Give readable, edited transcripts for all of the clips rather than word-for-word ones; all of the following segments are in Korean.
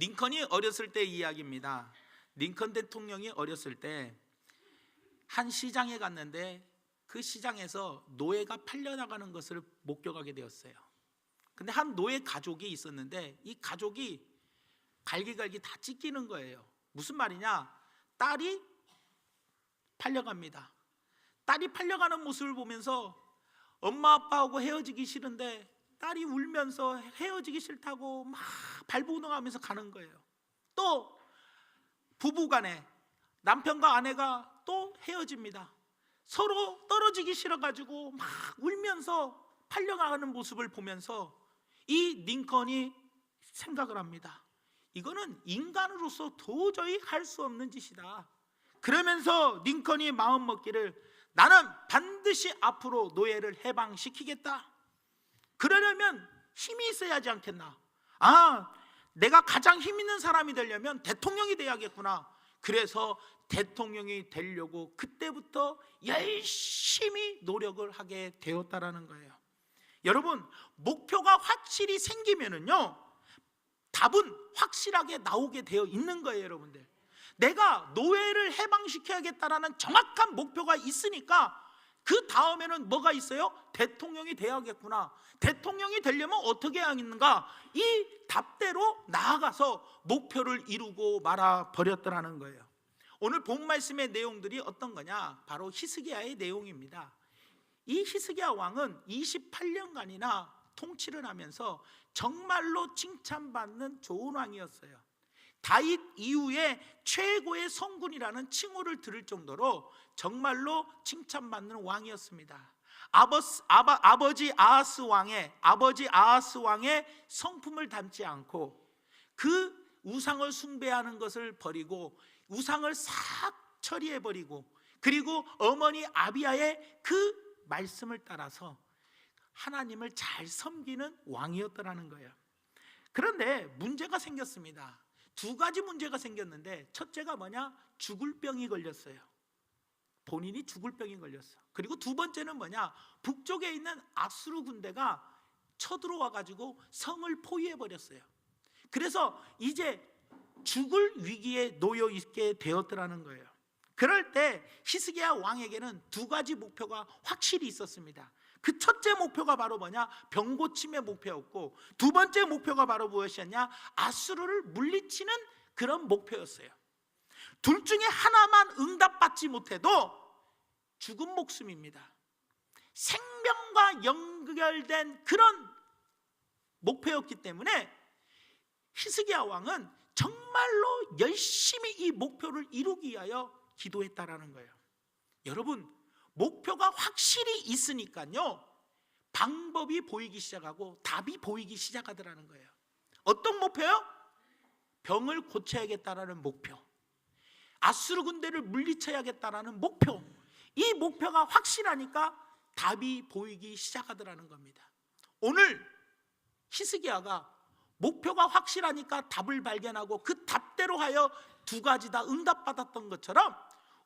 링컨이 어렸을 때 이야기입니다. 링컨 대통령이 어렸을 때 한 시장에 갔는데 그 시장에서 노예가 팔려나가는 것을 목격하게 되었어요. 근데 한 노예 가족이 있었는데 이 가족이 갈기갈기 다 찢기는 거예요. 무슨 말이냐? 딸이 팔려갑니다. 딸이 팔려가는 모습을 보면서 엄마 아빠하고 헤어지기 싫은데 딸이 울면서 헤어지기 싫다고 막 발버둥하면서 가는 거예요. 또 부부간에 남편과 아내가 또 헤어집니다. 서로 떨어지기 싫어가지고 막 울면서 팔려가는 모습을 보면서 이 링컨이 생각을 합니다. 이거는 인간으로서 도저히 할 수 없는 짓이다. 그러면서 링컨이 마음 먹기를, 나는 반드시 앞으로 노예를 해방시키겠다. 그러려면 힘이 있어야 하지 않겠나? 내가 가장 힘 있는 사람이 되려면 대통령이 돼야겠구나. 그래서 대통령이 되려고 그때부터 열심히 노력을 하게 되었다라는 거예요. 여러분, 목표가 확실히 생기면은요, 답은 확실하게 나오게 되어 있는 거예요. 여러분들, 내가 노예를 해방시켜야겠다라는 정확한 목표가 있으니까 그 다음에는 뭐가 있어요? 대통령이 돼야겠구나. 대통령이 되려면 어떻게 해야 하는가? 이 답대로 나아가서 목표를 이루고 말아 버렸더라는 거예요. 오늘 본 말씀의 내용들이 어떤 거냐? 바로 히스기야의 내용입니다. 이 히스기야 왕은 28년간이나 통치를 하면서 정말로 칭찬받는 좋은 왕이었어요. 다윗 이후에 최고의 성군이라는 칭호를 들을 정도로 정말로 칭찬받는 왕이었습니다. 아버지 아하스 왕의 성품을 닮지 않고 그 우상을 숭배하는 것을 버리고 우상을 싹 처리해버리고, 그리고 어머니 아비야의 그 말씀을 따라서 하나님을 잘 섬기는 왕이었더라는 거예요. 그런데 문제가 생겼습니다. 두 가지 문제가 생겼는데, 첫째가 뭐냐? 죽을 병이 걸렸어요. 본인이 죽을 병이 걸렸어. 그리고 두 번째는 뭐냐? 북쪽에 있는 아수르 군대가 쳐들어와 가지고 성을 포위해 버렸어요. 그래서 이제 죽을 위기에 놓여 있게 되었더라는 거예요. 그럴 때 히스기야 왕에게는 두 가지 목표가 확실히 있었습니다. 그 첫째 목표가 바로 뭐냐? 병 고침의 목표였고, 두 번째 목표가 바로 무엇이었냐? 아수르를 물리치는 그런 목표였어요. 둘 중에 하나만 응답받지 못해도 죽은 목숨입니다. 생명과 연결된 그런 목표였기 때문에 히스기야 왕은 정말로 열심히 이 목표를 이루기 위하여 기도했다라는 거예요. 여러분, 목표가 확실히 있으니까요, 방법이 보이기 시작하고 답이 보이기 시작하더라는 거예요. 어떤 목표요? 병을 고쳐야겠다라는 목표, 아수르 군대를 물리쳐야겠다라는 목표. 이 목표가 확실하니까 답이 보이기 시작하더라는 겁니다. 오늘 히스기야가 목표가 확실하니까 답을 발견하고 그 답대로 하여 두 가지 다 응답받았던 것처럼,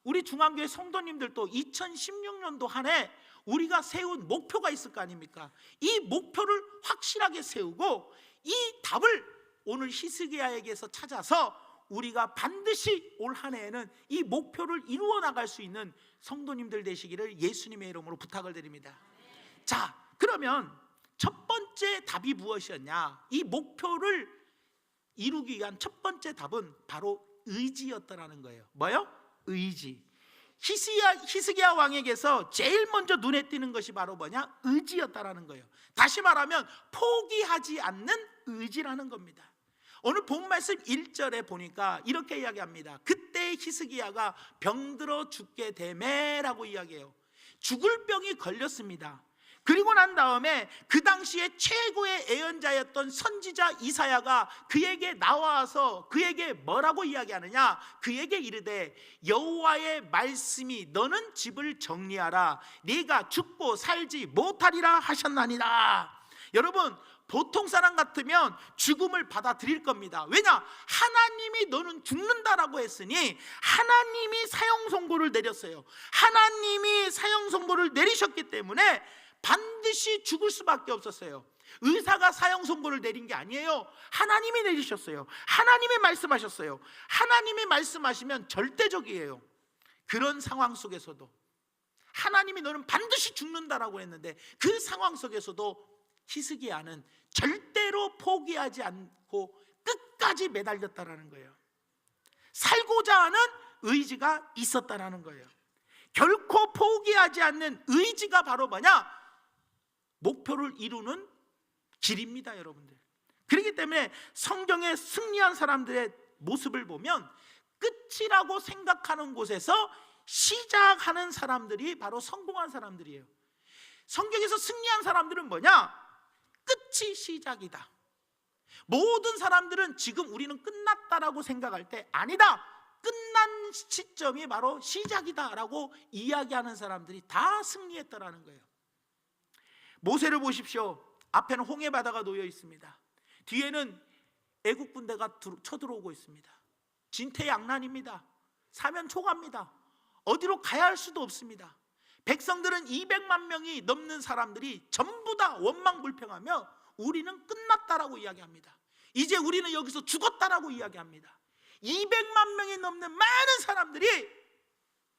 우리 중앙교회 성도님들도 2016년도 한 해 우리가 세운 목표가 있을 거 아닙니까? 이 목표를 확실하게 세우고 이 답을 오늘 히스기야에게서 찾아서 우리가 반드시 올 한 해에는 이 목표를 이루어 나갈 수 있는 성도님들 되시기를 예수님의 이름으로 부탁을 드립니다. 자, 그러면 첫 번째 답이 무엇이었냐? 이 목표를 이루기 위한 첫 번째 답은 바로 의지였다라는 거예요. 뭐요? 의지. 히스기야 왕에게서 제일 먼저 눈에 띄는 것이 바로 뭐냐? 의지였다라는 거예요. 다시 말하면 포기하지 않는 의지라는 겁니다. 오늘 본 말씀 1절에 보니까 이렇게 이야기합니다. 그때 히스기야가 병들어 죽게 되매라고 이야기해요. 죽을 병이 걸렸습니다. 그리고 난 다음에 그 당시에 최고의 예언자였던 선지자 이사야가 그에게 나와서 그에게 뭐라고 이야기하느냐? 그에게 이르되 여호와의 말씀이 너는 집을 정리하라, 네가 죽고 살지 못하리라 하셨나니라. 여러분, 보통 사람 같으면 죽음을 받아들일 겁니다. 왜냐? 하나님이 너는 죽는다라고 했으니 하나님이 사형 선고를 내렸어요. 하나님이 사형 선고를 내리셨기 때문에 반드시 죽을 수밖에 없었어요. 의사가 사형 선고를 내린 게 아니에요. 하나님이 내리셨어요. 하나님이 말씀하셨어요. 하나님이 말씀하시면 절대적이에요. 그런 상황 속에서도 하나님이 너는 반드시 죽는다라고 했는데 그 상황 속에서도 히스기야는 절대로 포기하지 않고 끝까지 매달렸다라는 거예요. 살고자 하는 의지가 있었다라는 거예요. 결코 포기하지 않는 의지가 바로 뭐냐? 목표를 이루는 길입니다, 여러분들. 그렇기 때문에 성경에 승리한 사람들의 모습을 보면 끝이라고 생각하는 곳에서 시작하는 사람들이 바로 성공한 사람들이에요. 성경에서 승리한 사람들은 뭐냐? 끝이 시작이다. 모든 사람들은 지금 우리는 끝났다라고 생각할 때 아니다, 끝난 시점이 바로 시작이다라고 이야기하는 사람들이 다 승리했다라는 거예요. 모세를 보십시오. 앞에는 홍해바다가 놓여 있습니다. 뒤에는 애국 군대가 쳐들어오고 있습니다. 진퇴양난입니다. 사면 초가입니다. 어디로 가야 할 수도 없습니다. 백성들은 200만 명이 넘는 사람들이 전부 다 원망불평하며 우리는 끝났다라고 이야기합니다. 이제 우리는 여기서 죽었다라고 이야기합니다. 200만 명이 넘는 많은 사람들이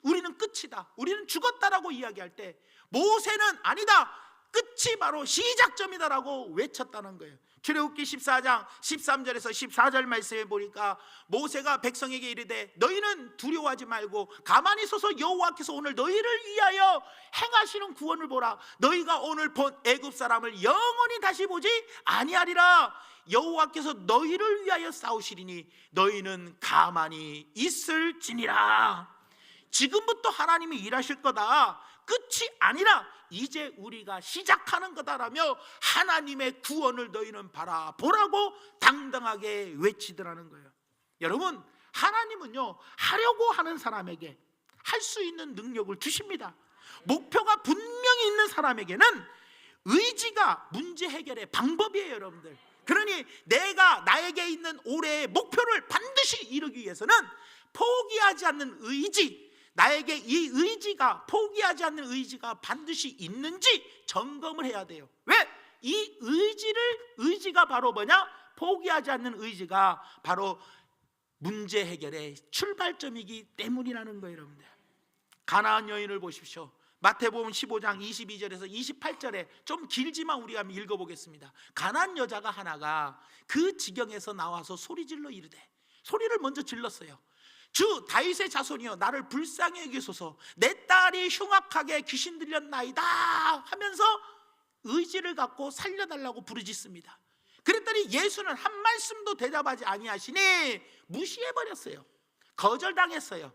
우리는 끝이다, 우리는 죽었다라고 이야기할 때 모세는 아니다, 끝이 바로 시작점이다라고 외쳤다는 거예요. 출애굽기 14장 13절에서 14절 말씀에 보니까 모세가 백성에게 이르되 너희는 두려워하지 말고 가만히 서서 여호와께서 오늘 너희를 위하여 행하시는 구원을 보라. 너희가 오늘 본 애굽 사람을 영원히 다시 보지 아니하리라. 여호와께서 너희를 위하여 싸우시리니 너희는 가만히 있을지니라. 지금부터 하나님이 일하실 거다, 끝이 아니라 이제 우리가 시작하는 거다라며 하나님의 구원을 너희는 바라보라고 당당하게 외치더라는 거예요. 여러분, 하나님은요 하려고 하는 사람에게 할 수 있는 능력을 주십니다. 목표가 분명히 있는 사람에게는 의지가 문제 해결의 방법이에요, 여러분들. 그러니 내가 나에게 있는 올해의 목표를 반드시 이루기 위해서는 포기하지 않는 의지, 나에게 이 의지가, 포기하지 않는 의지가 반드시 있는지 점검을 해야 돼요. 왜? 이 의지가 바로 뭐냐? 포기하지 않는 의지가 바로 문제 해결의 출발점이기 때문이라는 거예요, 여러분들. 가나안 여인을 보십시오. 마태복음 15장 22절에서 28절에 좀 길지만 우리가 한번 읽어보겠습니다. 가나안 여자가 하나가 그 지경에서 나와서 소리질러 이르되, 소리를 먼저 질렀어요. 주 다윗의 자손이여 나를 불쌍히 여기소서, 내 딸이 흉악하게 귀신 들렸나이다 하면서 의지를 갖고 살려달라고 부르짖습니다. 그랬더니 예수는 한 말씀도 대답하지 아니하시니 무시해버렸어요. 거절당했어요.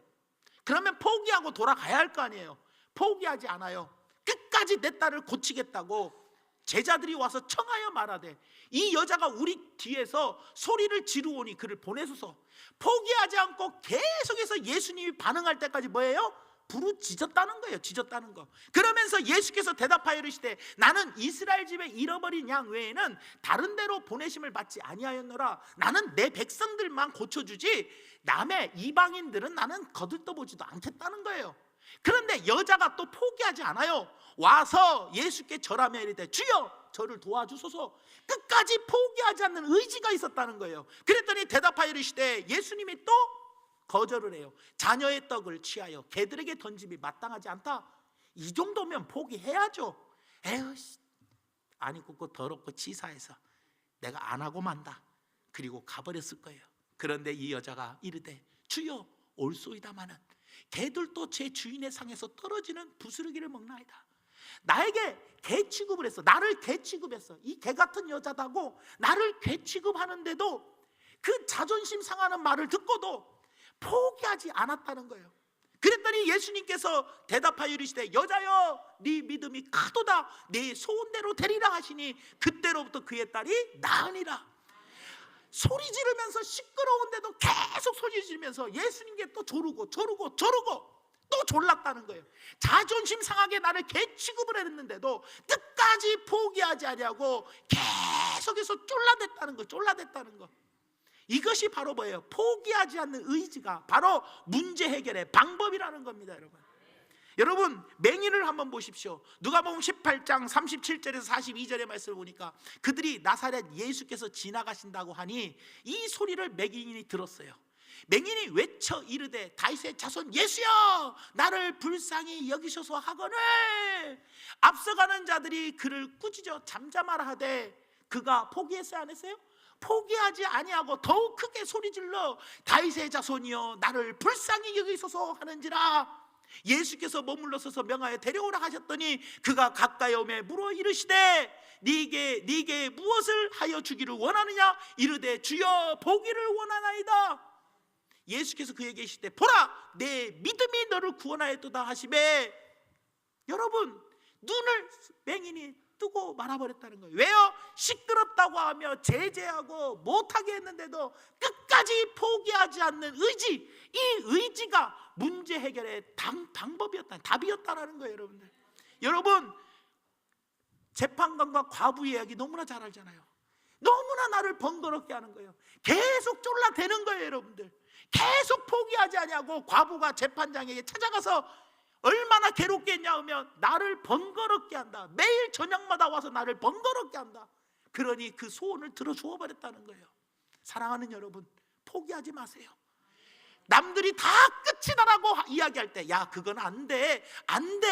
그러면 포기하고 돌아가야 할 거 아니에요. 포기하지 않아요. 끝까지 내 딸을 고치겠다고 제자들이 와서 청하여 말하되, 이 여자가 우리 뒤에서 소리를 지르오니 그를 보내소서. 포기하지 않고 계속해서 예수님이 반응할 때까지 뭐예요? 부르짖었다는 거예요. 짖었다는 거. 그러면서 예수께서 대답하여 이르시되 나는 이스라엘 집에 잃어버린 양 외에는 다른 데로 보내심을 받지 아니하였노라. 나는 내 백성들만 고쳐주지 남의 이방인들은 나는 거들떠보지도 않겠다는 거예요. 그런데 여자가 또 포기하지 않아요. 와서 예수께 절하며 이르되 주여 저를 도와주소서. 끝까지 포기하지 않는 의지가 있었다는 거예요. 그랬더니 대답하여 이르시되 예수님이 또 거절을 해요. 자녀의 떡을 취하여 개들에게 던짐이 마땅하지 않다. 이 정도면 포기해야죠. 에휴, 아니 굽고 더럽고 치사해서 내가 안 하고 만다. 그리고 가버렸을 거예요. 그런데 이 여자가 이르되 주여 올소이다마는 개들도 제 주인의 상에서 떨어지는 부스러기를 먹나이다. 나에게 개 취급을 했어. 나를 개 취급했어. 이 개 같은 여자다고 나를 개 취급하는데도 그 자존심 상하는 말을 듣고도 포기하지 않았다는 거예요. 그랬더니 예수님께서 대답하여 이르시되 여자여 네 믿음이 크도다. 네 소원대로 되리라 하시니 그때로부터 그의 딸이 나으니라. 소리 지르면서 시끄러운데도 계속 소리 지르면서 예수님께 또 조르고 또 졸랐다는 거예요. 자존심 상하게 나를 개 취급을 했는데도 끝까지 포기하지 않냐고 계속해서 쫄라댔다는 거. 이것이 바로 뭐예요? 포기하지 않는 의지가 바로 문제 해결의 방법이라는 겁니다, 여러분. 여러분 맹인을 한번 보십시오. 누가복음 18장 37절에서 42절의 말씀을 보니까 그들이 나사렛 예수께서 지나가신다고 하니 이 소리를 맹인이 들었어요. 맹인이 외쳐 이르되 다윗의 자손 예수여 나를 불쌍히 여기소서 하거늘 앞서가는 자들이 그를 꾸짖어 잠잠하라 하되 그가 포기했어요 안 했어요? 포기하지 아니하고 더욱 크게 소리질러 다윗의 자손이여 나를 불쌍히 여기소서 하는지라. 예수께서 머물러 서서 명하여 데려오라 하셨더니 그가 가까이 오매 물어 이르시되 네게 무엇을 하여 주기를 원하느냐 이르되 주여 보기를 원하나이다. 예수께서 그에게 이르시되 보라 내 믿음이 너를 구원하였도다 하시매 여러분 눈을 맹인이 뜨고 말아버렸다는 거예요. 왜요? 시끄럽다고 하며 제재하고 못하게 했는데도 끝까지 포기하지 않는 의지, 이 의지가 문제 해결의 방법이었다, 답이었다라는 거예요. 여러분들, 여러분 재판관과 과부 이야기 너무나 잘 알잖아요. 너무나 나를 번거롭게 하는 거예요. 계속 쫄라대는 거예요. 여러분들 계속 포기하지 아니하고 과부가 재판장에게 찾아가서 얼마나 괴롭게 했냐 하면 나를 번거롭게 한다. 매일 저녁마다 와서 나를 번거롭게 한다. 그러니 그 소원을 들어주어 버렸다는 거예요. 사랑하는 여러분, 포기하지 마세요. 남들이 다 끝이다라고 이야기할 때 야 그건 안 돼, 안 돼.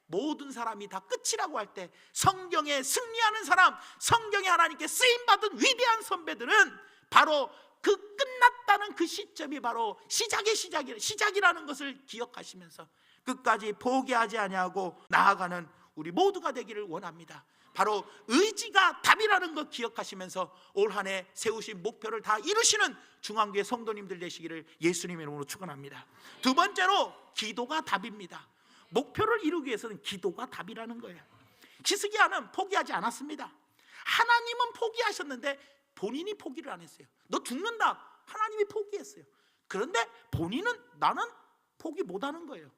모든 사람이 다 끝이라고 할 때 성경에 승리하는 사람, 성경에 하나님께 쓰임받은 위대한 선배들은 바로 그 끝났다는 그 시점이 바로 시작이라는 것을 기억하시면서 끝까지 포기하지 아니하고 나아가는 우리 모두가 되기를 원합니다. 바로 의지가 답이라는 것 기억하시면서 올 한 해 세우신 목표를 다 이루시는 중앙교회 성도님들 되시기를 예수님의 이름으로 축원합니다. 두 번째로 기도가 답입니다. 목표를 이루기 위해서는 기도가 답이라는 거예요. 히스기야는 포기하지 않았습니다. 하나님은 포기하셨는데 본인이 포기를 안 했어요. 너 죽는다, 하나님이 포기했어요. 그런데 본인은 나는 포기 못하는 거예요.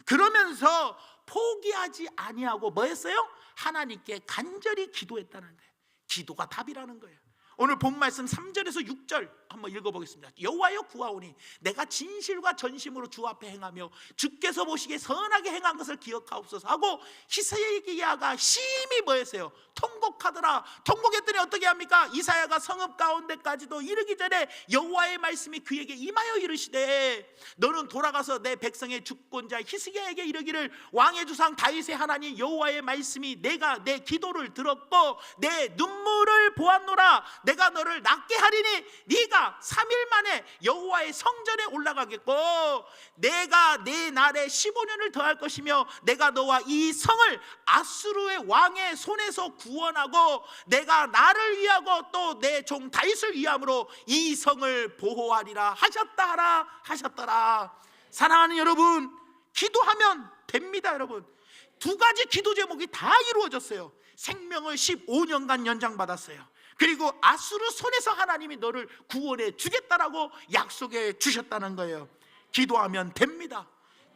그러면서 포기하지 아니하고 뭐 했어요? 하나님께 간절히 기도했다는 거예요. 기도가 답이라는 거예요. 오늘 본 말씀 3절에서 6절 한번 읽어보겠습니다. 여호와여 구하오니 내가 진실과 전심으로 주 앞에 행하며 주께서 보시기에 선하게 행한 것을 기억하옵소서 하고 히스기야가 심히 뭐 했어요? 통곡하더라. 통곡했더니 어떻게 합니까? 이사야가 성읍 가운데까지도 이르기 전에 여호와의 말씀이 그에게 임하여 이르시되 너는 돌아가서 내 백성의 주권자 히스기야에게 이르기를 왕의 주상 다윗의 하나님 여호와의 말씀이 내가 내 기도를 들었고 내 눈물을 보았노라. 내가 너를 낫게 하리니 네가 3일 만에 여호와의 성전에 올라가겠고 내가 네 날에 15년을 더할 것이며 내가 너와 이 성을 아수르의 왕의 손에서 구원하고 내가 나를 위하고 또 내 종 다윗을 위함으로 이 성을 보호하리라 하셨더라. 사랑하는 여러분, 기도하면 됩니다. 여러분, 두 가지 기도 제목이 다 이루어졌어요. 생명을 15년간 연장받았어요. 그리고 아수르 손에서 하나님이 너를 구원해 주겠다라고 약속해 주셨다는 거예요. 기도하면 됩니다.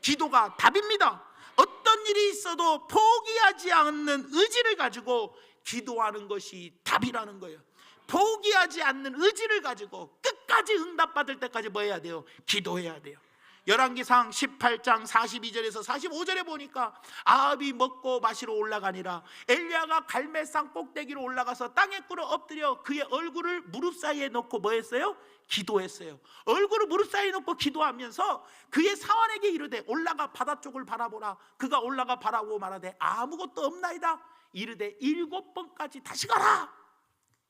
기도가 답입니다. 어떤 일이 있어도 포기하지 않는 의지를 가지고 기도하는 것이 답이라는 거예요. 포기하지 않는 의지를 가지고 끝까지 응답받을 때까지 뭐 해야 돼요? 기도해야 돼요. 열왕기상 18장 42절에서 45절에 보니까 아합이 먹고 마시러 올라가니라 엘리야가 갈멜산 꼭대기로 올라가서 땅에 꿇어 엎드려 그의 얼굴을 무릎 사이에 놓고 뭐 했어요? 기도했어요. 얼굴을 무릎 사이에 놓고 기도하면서 그의 사환에게 이르되 올라가 바다 쪽을 바라보라. 그가 올라가 바라보고 말하되 아무것도 없나이다. 이르되 7번까지 다시 가라.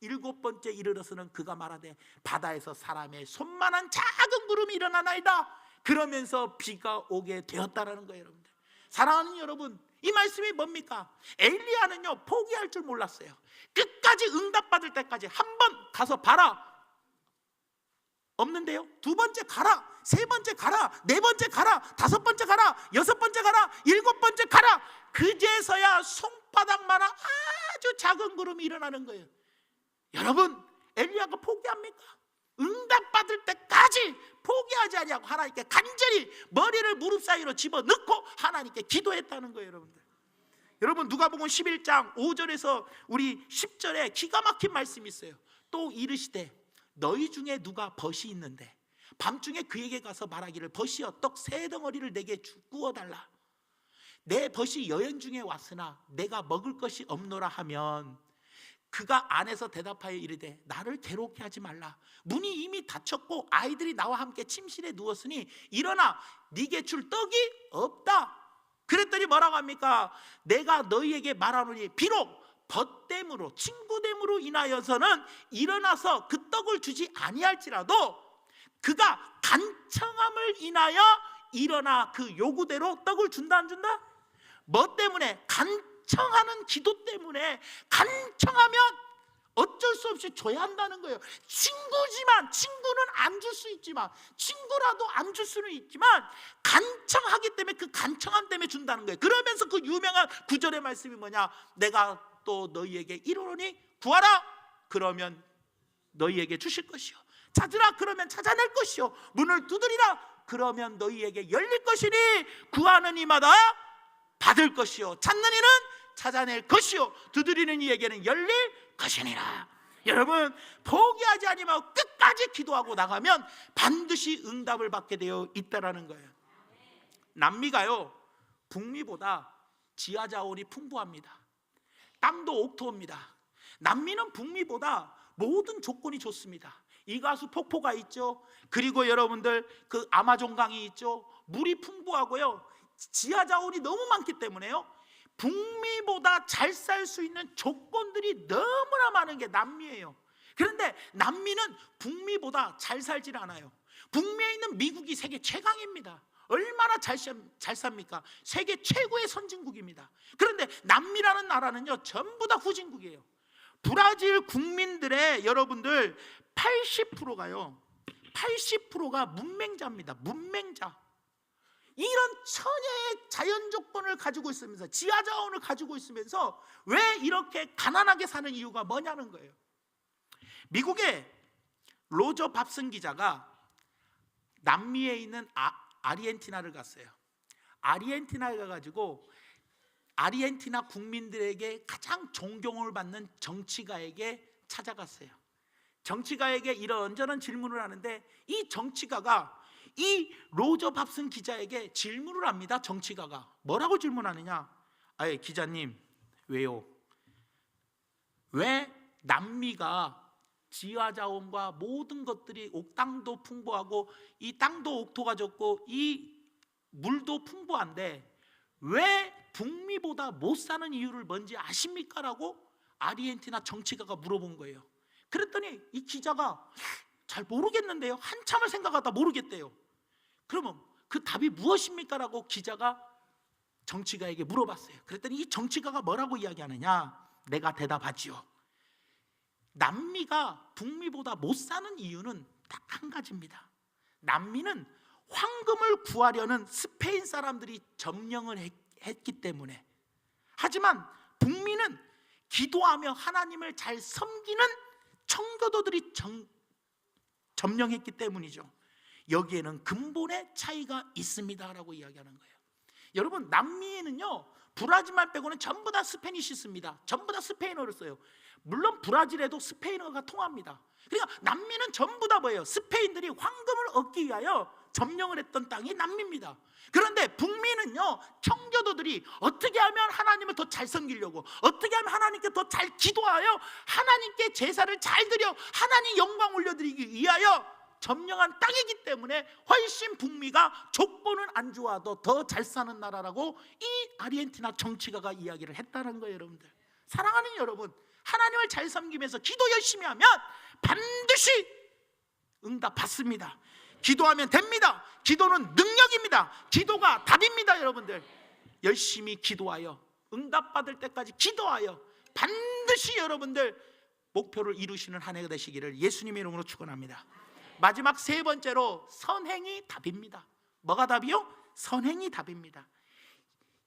7번째 이르러서는 그가 말하되 바다에서 사람의 손만한 작은 구름이 일어나나이다. 그러면서 비가 오게 되었다라는 거예요. 여러분들, 사랑하는 여러분, 이 말씀이 뭡니까? 엘리야는요 포기할 줄 몰랐어요. 끝까지 응답받을 때까지 한 번 가서 봐라, 없는데요. 두 번째 가라, 세 번째 가라, 네 번째 가라, 다섯 번째 가라, 여섯 번째 가라, 7번째 가라. 그제서야 손바닥만한 아주 작은 구름이 일어나는 거예요. 여러분, 엘리야가 포기합니까? 응답받을 때까지 포기하지 아니하고 하나님께 간절히 머리를 무릎 사이로 집어넣고 하나님께 기도했다는 거예요. 여러분들, 여러분 누가복음 11장 5절에서 우리 10절에 기가 막힌 말씀이 있어요. 또 이르시되 너희 중에 누가 벗이 있는데 밤중에 그에게 가서 말하기를 벗이여 떡 3덩어리를 내게 구워달라. 내 벗이 여행 중에 왔으나 내가 먹을 것이 없노라 하면 그가 안에서 대답하여 이르되 나를 괴롭게 하지 말라. 문이 이미 닫혔고 아이들이 나와 함께 침실에 누웠으니 일어나 네게 줄 떡이 없다. 그랬더니 뭐라고 합니까? 내가 너희에게 말하노니 비록 벗됨으로 친구됨으로 인하여서는 일어나서 그 떡을 주지 아니할지라도 그가 간청함을 인하여 일어나 그 요구대로 떡을 준다 안 준다? 뭐 때문에? 간청하는 기도 때문에. 간청하면 어쩔 수 없이 줘야 한다는 거예요. 친구지만, 친구는 안 줄 수 있지만, 친구라도 안 줄 수는 있지만 간청하기 때문에, 그 간청함 때문에 준다는 거예요. 그러면서 그 유명한 구절의 말씀이 뭐냐? 내가 또 너희에게 이르노니 구하라 그러면 너희에게 주실 것이요, 찾으라 그러면 찾아낼 것이요, 문을 두드리라 그러면 너희에게 열릴 것이니 구하는 이마다 받을 것이요, 찾는 이는 찾아낼 것이요, 두드리는 이에게는 열릴 것이니라. 여러분, 포기하지 아니하고 끝까지 기도하고 나가면 반드시 응답을 받게 되어 있다라는 거예요. 남미가요, 북미보다 지하 자원이 풍부합니다. 땅도 옥토입니다. 남미는 북미보다 모든 조건이 좋습니다. 이가수 폭포가 있죠. 그리고 여러분들 그 아마존강이 있죠. 물이 풍부하고요, 지하 자원이 너무 많기 때문에요, 북미보다 잘 살 수 있는 조건들이 너무나 많은 게 남미예요. 그런데 남미는 북미보다 잘 살질 않아요. 북미에 있는 미국이 세계 최강입니다. 얼마나 잘 삽니까? 세계 최고의 선진국입니다. 그런데 남미라는 나라는요, 전부 다 후진국이에요. 브라질 국민들의 여러분들 80%가요 80%가 문맹자입니다. 문맹자. 이런 천혜의 자연 조건을 가지고 있으면서, 지하 자원을 가지고 있으면서 왜 이렇게 가난하게 사는 이유가 뭐냐는 거예요. 미국의 로저 밥슨 기자가 남미에 있는 아르헨티나를 갔어요. 아르헨티나에 가가지고 아르헨티나 국민들에게 가장 존경을 받는 정치가에게 찾아갔어요. 정치가에게 이런저런 질문을 하는데, 이 정치가가 이 로저 밥슨 기자에게 질문을 합니다. 정치가가 뭐라고 질문하느냐? 아예 기자님, 왜요? 왜 남미가 지하 자원과 모든 것들이 땅도 풍부하고 이 땅도 옥토가 좋고 이 물도 풍부한데 왜 북미보다 못 사는 이유를 뭔지 아십니까? 라고 아르헨티나 정치가가 물어본 거예요. 그랬더니 이 기자가 잘 모르겠는데요, 한참을 생각하다 모르겠대요. 그러면 그 답이 무엇입니까? 라고 기자가 정치가에게 물어봤어요. 그랬더니 이 정치가가 뭐라고 이야기하느냐? 내가 대답하지요. 남미가 북미보다 못 사는 이유는 딱 한 가지입니다. 남미는 황금을 구하려는 스페인 사람들이 점령을 했기 때문에. 하지만 북미는 기도하며 하나님을 잘 섬기는 청교도들이 점령했기 때문이죠. 여기에는 근본의 차이가 있습니다 라고 이야기하는 거예요. 여러분, 남미에는요, 브라질만 빼고는 전부 다 스페니시 씁니다. 전부 다 스페인어를 써요. 물론 브라질에도 스페인어가 통합니다. 그러니까 남미는 전부 다 뭐예요? 스페인들이 황금을 얻기 위하여 점령을 했던 땅이 남미입니다. 그런데 북미는요, 청교도들이 어떻게 하면 하나님을 더 잘 섬기려고, 어떻게 하면 하나님께 더 잘 기도하여 하나님께 제사를 잘 드려 하나님 영광 올려드리기 위하여 점령한 땅이기 때문에 훨씬 북미가 조건은 안 좋아도 더 잘 사는 나라라고 이 아르헨티나 정치가가 이야기를 했다는 거예요. 여러분들, 사랑하는 여러분, 하나님을 잘 섬기면서 기도 열심히 하면 반드시 응답 받습니다. 기도하면 됩니다. 기도는 능력입니다. 기도가 답입니다. 여러분들, 열심히 기도하여 응답받을 때까지 기도하여 반드시 여러분들 목표를 이루시는 한 해가 되시기를 예수님의 이름으로 축원합니다. 마지막 세 번째로, 선행이 답입니다. 뭐가 답이요? 선행이 답입니다.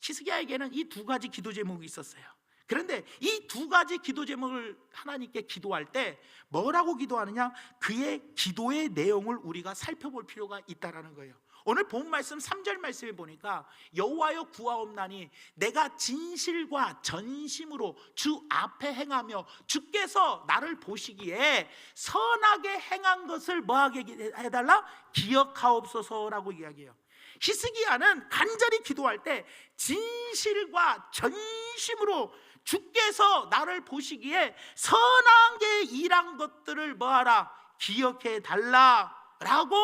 히스기야에게는 이 두 가지 기도 제목이 있었어요. 그런데 이 두 가지 기도 제목을 하나님께 기도할 때 뭐라고 기도하느냐? 그의 기도의 내용을 우리가 살펴볼 필요가 있다는 거예요. 오늘 본 말씀 3절 말씀에 보니까 여호와여 구하옵나니 내가 진실과 전심으로 주 앞에 행하며 주께서 나를 보시기에 선하게 행한 것을 뭐하게 해달라? 기억하옵소서라고 이야기해요. 히스기야는 간절히 기도할 때 진실과 전심으로 주께서 나를 보시기에 선하게 일한 것들을 뭐하라? 기억해 달라라고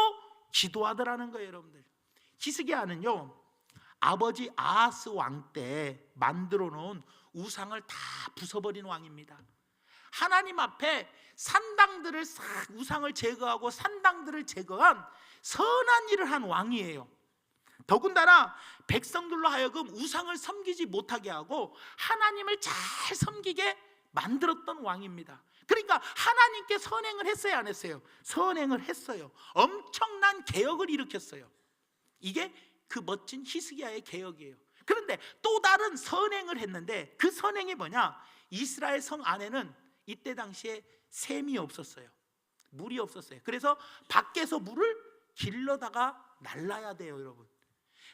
기도하더라는 거예요. 여러분들, 히스기야는요 아버지 아하스 왕 때 만들어 놓은 우상을 다 부숴버린 왕입니다. 하나님 앞에 산당들을 싹 우상을 제거하고 산당들을 제거한 선한 일을 한 왕이에요. 더군다나 백성들로 하여금 우상을 섬기지 못하게 하고 하나님을 잘 섬기게 만들었던 왕입니다. 그러니까 하나님께 선행을 했어요, 안 했어요? 선행을 했어요. 엄청난 개혁을 일으켰어요. 이게 그 멋진 히스기야의 개혁이에요. 그런데 또 다른 선행을 했는데 그 선행이 뭐냐? 이스라엘 성 안에는 이때 당시에 샘이 없었어요. 물이 없었어요. 그래서 밖에서 물을 길러다가 날라야 돼요, 여러분.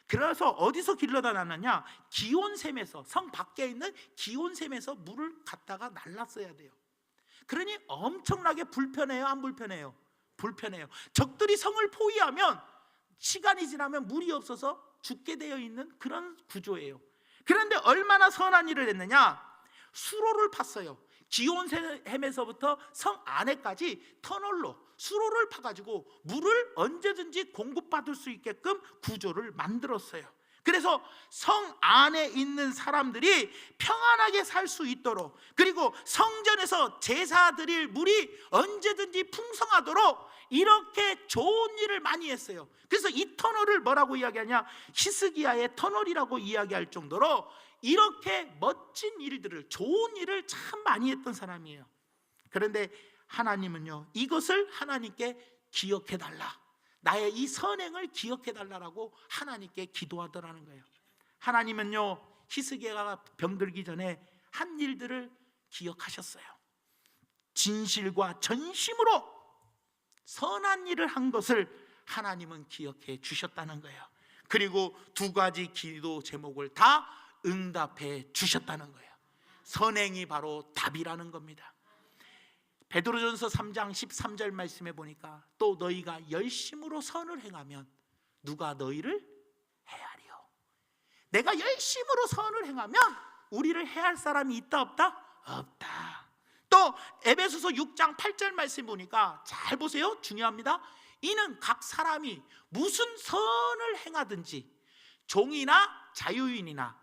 그래서 어디서 길러다 놨느냐? 기온샘에서, 성 밖에 있는 기온샘에서 물을 갖다가 날랐어야 돼요. 그러니 엄청나게 불편해요, 안 불편해요? 불편해요. 적들이 성을 포위하면 시간이 지나면 물이 없어서 죽게 되어 있는 그런 구조예요. 그런데 얼마나 선한 일을 했느냐? 수로를 팠어요. 기온샘에서부터 성 안에까지 터널로 수로를 파가지고 물을 언제든지 공급받을 수 있게끔 구조를 만들었어요. 그래서 성 안에 있는 사람들이 평안하게 살 수 있도록, 그리고 성전에서 제사 드릴 물이 언제든지 풍성하도록 이렇게 좋은 일을 많이 했어요. 그래서 이 터널을 뭐라고 이야기하냐? 히스기야의 터널이라고 이야기할 정도로 이렇게 멋진 일들을, 좋은 일을 참 많이 했던 사람이에요. 그런데 하나님은요 이것을 하나님께 기억해달라, 나의 이 선행을 기억해달라고 하나님께 기도하더라는 거예요. 하나님은요 히스기야가 병들기 전에 한 일들을 기억하셨어요. 진실과 전심으로 선한 일을 한 것을 하나님은 기억해 주셨다는 거예요. 그리고 두 가지 기도 제목을 다 응답해 주셨다는 거예요. 선행이 바로 답이라는 겁니다. 베드로전서 3장 13절 말씀에 보니까 또 너희가 열심으로 선을 행하면 누가 너희를 해하리요. 내가 열심으로 선을 행하면 우리를 해할 사람이 있다 없다? 없다. 또 에베소서 6장 8절 말씀 보니까 잘 보세요, 중요합니다. 이는 각 사람이 무슨 선을 행하든지 종이나 자유인이나,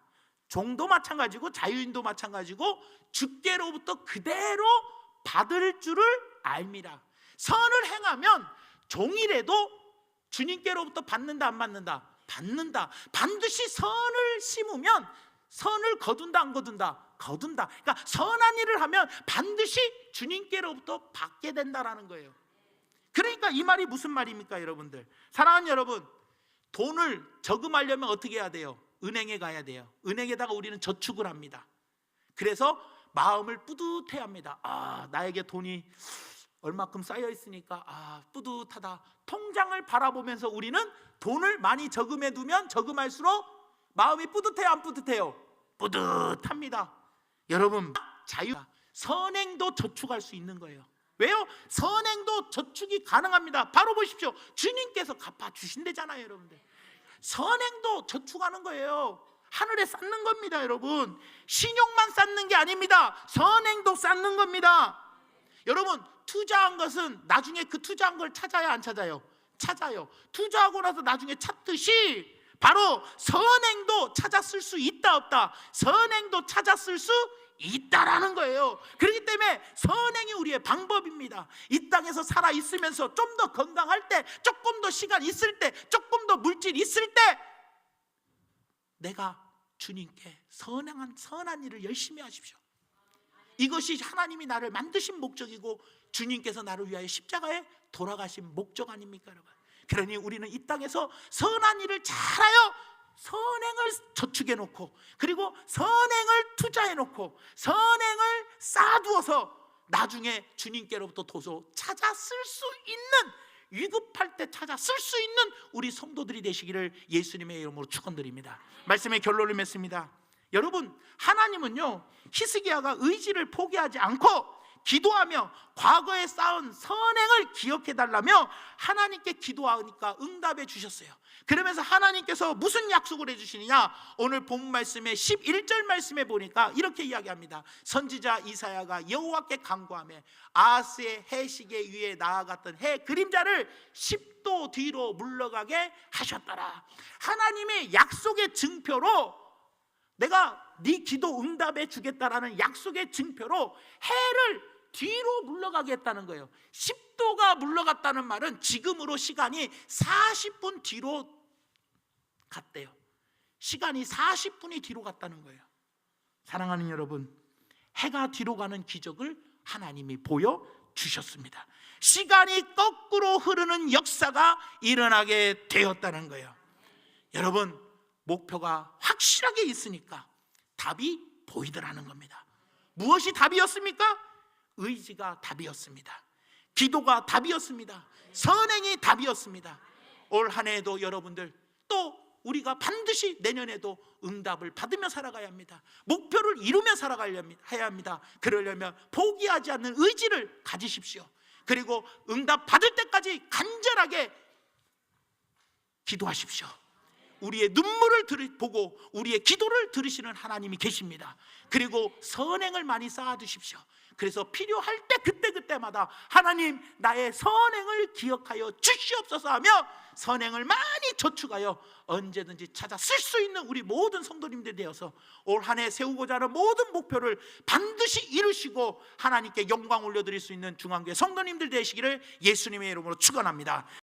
종도 마찬가지고 자유인도 마찬가지고 주께로부터 그대로 받을 줄을 알미라. 선을 행하면 종이라도 주님께로부터 받는다 안 받는다? 받는다. 반드시 선을 심으면 선을 거둔다 안 거둔다? 거둔다. 그러니까 선한 일을 하면 반드시 주님께로부터 받게 된다라는 거예요. 그러니까 이 말이 무슨 말입니까, 여러분들? 사랑하는 여러분, 돈을 저금하려면 어떻게 해야 돼요? 은행에 가야 돼요. 은행에다가 우리는 저축을 합니다. 그래서 마음을 뿌듯해 합니다. 아, 나에게 돈이 얼마큼 쌓여 있으니까 뿌듯하다. 통장을 바라보면서 우리는 돈을 많이 저금해 두면 저금할수록 마음이 뿌듯해요, 안 뿌듯해요? 뿌듯합니다. 여러분, 선행도 저축할 수 있는 거예요. 왜요? 선행도 저축이 가능합니다. 바로 보십시오. 주님께서 갚아주신대잖아요, 여러분들. 선행도 저축하는 거예요. 하늘에 쌓는 겁니다, 여러분. 신용만 쌓는 게 아닙니다. 선행도 쌓는 겁니다. 여러분, 투자한 것은 나중에 그 투자한 걸 찾아야 안 찾아요? 찾아요. 투자하고 나서 나중에 찾듯이 바로 선행도 찾았을 수 있다 없다? 선행도 찾았을 수 있다라는 거예요. 그렇기 때문에 선행이 우리의 방법입니다. 이 땅에서 살아 있으면서 좀 더 건강할 때, 조금 더 시간 있을 때, 조금 더 물질 있을 때 내가 주님께 선한 일을 열심히 하십시오. 이것이 하나님이 나를 만드신 목적이고 주님께서 나를 위하여 십자가에 돌아가신 목적 아닙니까, 여러분? 그러니 우리는 이 땅에서 선한 일을 잘하여 선행을 저축해 놓고, 그리고 선행을 투자해 놓고, 선행을 쌓아두어서 나중에 주님께로부터 도서 찾아 쓸 수 있는, 위급할 때 찾아 쓸 수 있는 우리 성도들이 되시기를 예수님의 이름으로 축원드립니다. 말씀의 결론을 맺습니다. 여러분, 하나님은요 히스기야가 의지를 포기하지 않고 기도하며 과거에 쌓은 선행을 기억해 달라며 하나님께 기도하니까 응답해 주셨어요. 그러면서 하나님께서 무슨 약속을 해주시느냐, 오늘 본 말씀의 11절 말씀에 보니까 이렇게 이야기합니다. 선지자 이사야가 여호와께 간구하며 아하스의 해시계 위에 나아갔던 해 그림자를 10도 뒤로 물러가게 하셨더라. 하나님의 약속의 증표로, 내가 네 기도 응답해 주겠다라는 약속의 증표로 해를 뒤로 물러가게 했다는 거예요. 10도가 물러갔다는 말은 지금으로 시간이 40분 뒤로 갔대요. 시간이 40분이 뒤로 갔다는 거예요. 사랑하는 여러분, 해가 뒤로 가는 기적을 하나님이 보여주셨습니다. 시간이 거꾸로 흐르는 역사가 일어나게 되었다는 거예요. 여러분, 목표가 확실하게 있으니까 답이 보이더라는 겁니다. 무엇이 답이었습니까? 의지가 답이었습니다. 기도가 답이었습니다. 선행이 답이었습니다. 올 한 해에도 여러분들, 또 우리가 반드시 내년에도 응답을 받으며 살아가야 합니다. 목표를 이루며 살아가야 합니다. 그러려면 포기하지 않는 의지를 가지십시오. 그리고 응답 받을 때까지 간절하게 기도하십시오. 우리의 눈물을 보고 우리의 기도를 들으시는 하나님이 계십니다. 그리고 선행을 많이 쌓아두십시오. 그래서 필요할 때 그때마다 하나님, 나의 선행을 기억하여 주시옵소서 하며 선행을 많이 저축하여 언제든지 찾아 쓸 수 있는 우리 모든 성도님들이 되어서 올 한 해 세우고자 하는 모든 목표를 반드시 이루시고 하나님께 영광 올려드릴 수 있는 중앙교회 성도님들 되시기를 예수님의 이름으로 축원합니다.